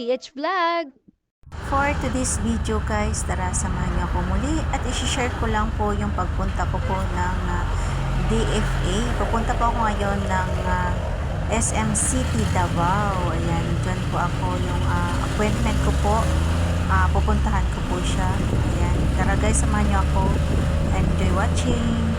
PH Vlog! For today's video guys, tara samahan niyo ako muli at i-share ko lang po yung pagpunta ko po ng DFA. Pupunta po ako ngayon ng SM City Davao. Ayan, dyan po ako yung appointment ko po. Pupuntahan ko po siya. Ayan, tara guys, samahan niyo ako. Enjoy watching!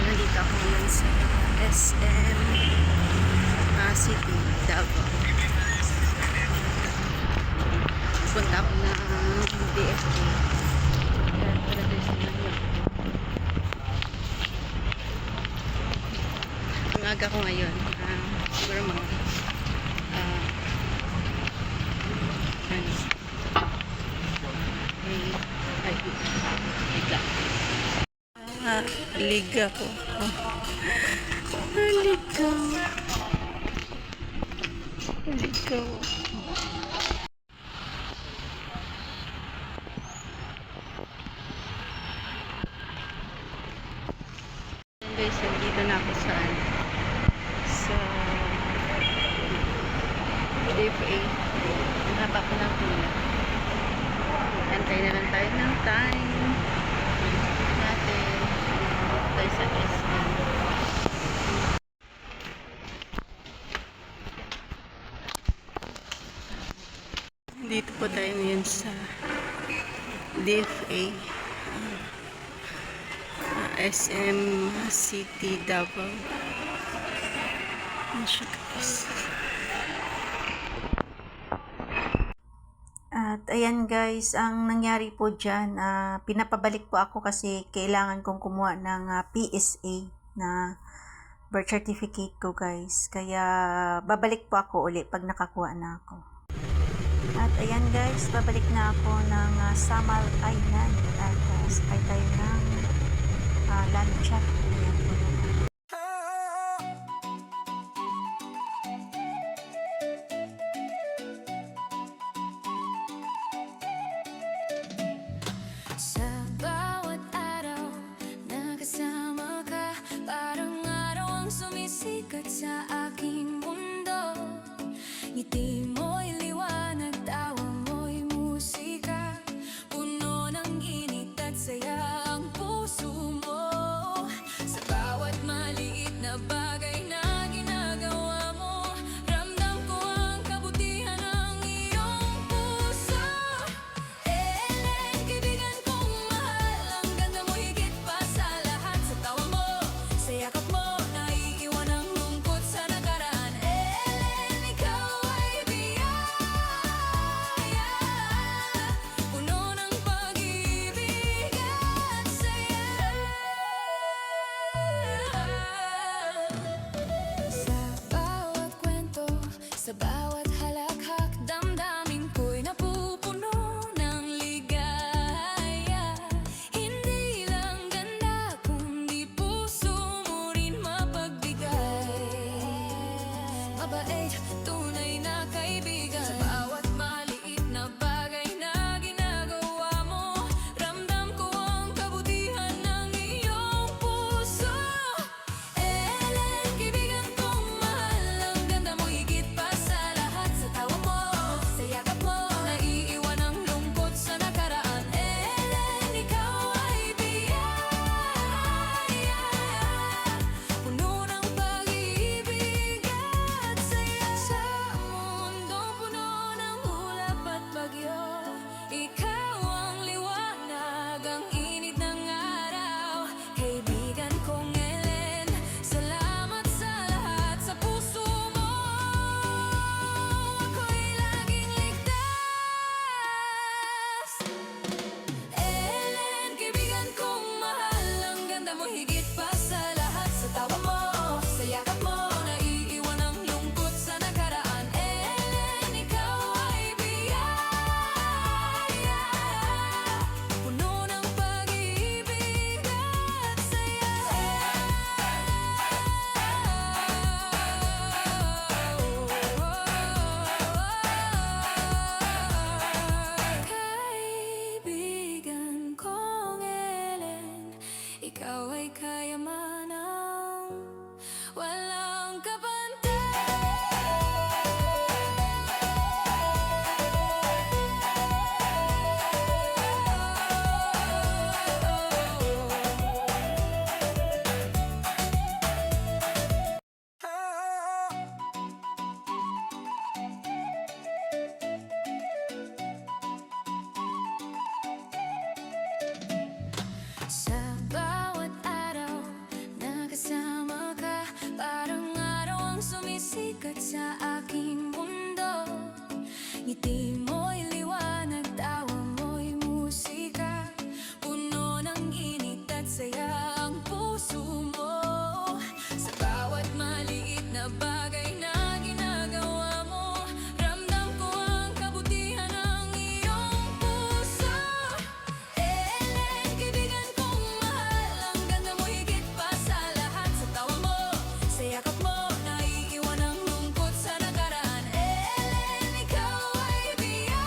Nandito ako ngayon sa SM City Davao. Punta ako ng DFA. Kaya para tayo sa Manila. Ang aga ko ngayon. Siguro mga liga ko. Liga. Liga. Guys, dito na ako sa DFA. Ang haba ko ng pila. Antay na lang tayo ng time natin. Tayo sa SM. Dito po tayo ngayon sa DFA. SM City Davao. At ayan guys, ang nangyari po dyan, pinapabalik po ako kasi kailangan kong kumuha ng PSA na birth certificate ko guys. Kaya babalik po ako uli pag nakakuha na ako. At ayan guys, babalik na ako ng Samal Island at sakay tayo ng lancha. Ayan po na. Sa bawat araw na kasama ka, parang araw ang sumisikat sa aking mundo. Ngiti mo'y liwanag, tawa mo'y musika, puno ng init at saya ang puso mo. Sa bawat maliit Sa bawat halakhak, damdamin ko'y napupuno ng ligaya. Hindi lang ganda, kundi puso mo rin mapagbigay. Mabait, tunay na kaibigan. Sa bawat maliit na bagay na ginagawa mo, ramdam ko ang kabutihan ng iyong puso. Ellen, kaibigan kong mahal, ang ganda mo higit pa sa lahat. Sa tawa mo, sa yakap mo, naiiwan ang lungkot sa nakaraan. Ellen, ikaw ay biyaya, puno ng pag-ibig at saya. Sa mundong puno ng ulap at bagyo, ikaw ang liwanag, ang init ng araw. Kaibigan kong Ellen, salamat sa lahat. Sa puso mo, ako'y laging ligtas. Ellen, kaibigan kong mahal, ang ganda mo higit pa sa lahat. Sa tawa mo, sa yakap mo, naiiwan ang lungkot sa nakaraan. Ellen, ikaw ay biyaya, puno ng pag-ibig at saya. Kaibigan kong Ellen, ikaw ay kayamanang walang Sa bawat araw na kasama ka, parang araw ang sumisikat sa aking mundo. Ngiti mo'y liwanag, tawa mo'y musika, puno ng init at saya ang puso mo. Sa bawat maliit na bagay na ginagawa mo, ramdam ko ang kabutihan ng iyong puso. Ellen, kaibigan kong mahal, ang ganda mo higit pa sa lahat. Sa tawa mo, sa yakap mo, naiiwan ang lungkot sa nakaraan. Ellen, ikaw ay biyaya,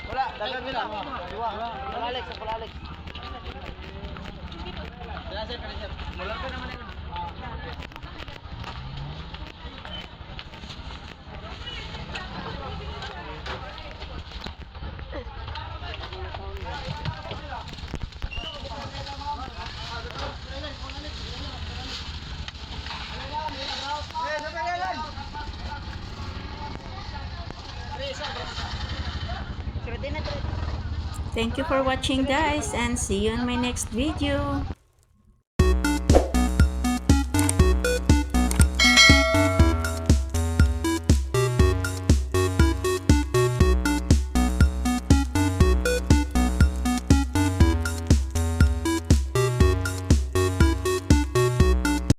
Wala, dagang nila. Diwa, Alex, Alex. Wala ka naman yun. Thank you for watching guys and see you in my next video.